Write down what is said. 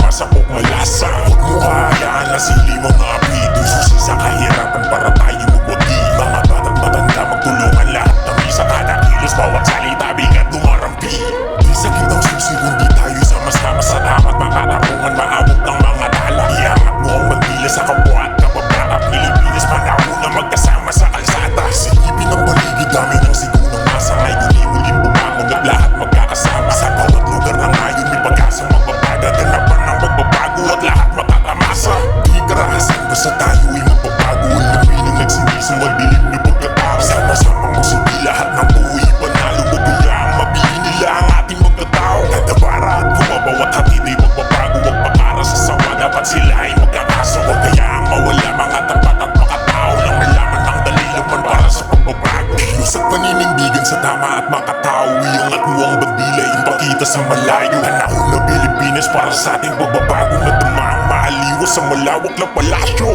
masapok malasa. Huwag mo hayaan na sili mga apito, susi sa kahirapan para tayo magwagi. Mga bata't matanda magtulungan, lahat kami sa kada kilos, bawat salita bigat dumarampi. Di sakit ang susi kundi tayo sama-sama sa dapat makatarungan, maabot ng mga tala. Iangat mo ang bandila sa kapwa at kababata, Pilipinas panahon na magkasama sa kalsada. Silipin ang paligid namin ang sigaw ng masa, ngayon muling bumangon at lahat magkakasama. Sa bawat lugar na ngayon may pag-asang magbabaga, ganapan ng magbabago at lahat matatamasa. Di karahasan basta tayo'y magbabago, ang labi ng nagsinisang madilim na pagkatao. Sama-sama magsubi lahat ng buhay panalo, wag kayang mabili nila ang ating magkatao. Kadabara at bumabawat hatid ay magbabago, wag pakara sa sawa, dapat sila ay magkakaso. Wag kayang mawala mga tapat at makatao, lang malaman ng dalilaman para sa pagbabago. Kilos at paninindigan sa tama at makatao, iangat mo ang bandila, ipakita sa malayo. Panahon na Pilipinas para sa ating pagbabago, na tumaang maaliwas sa malawak na palasyo.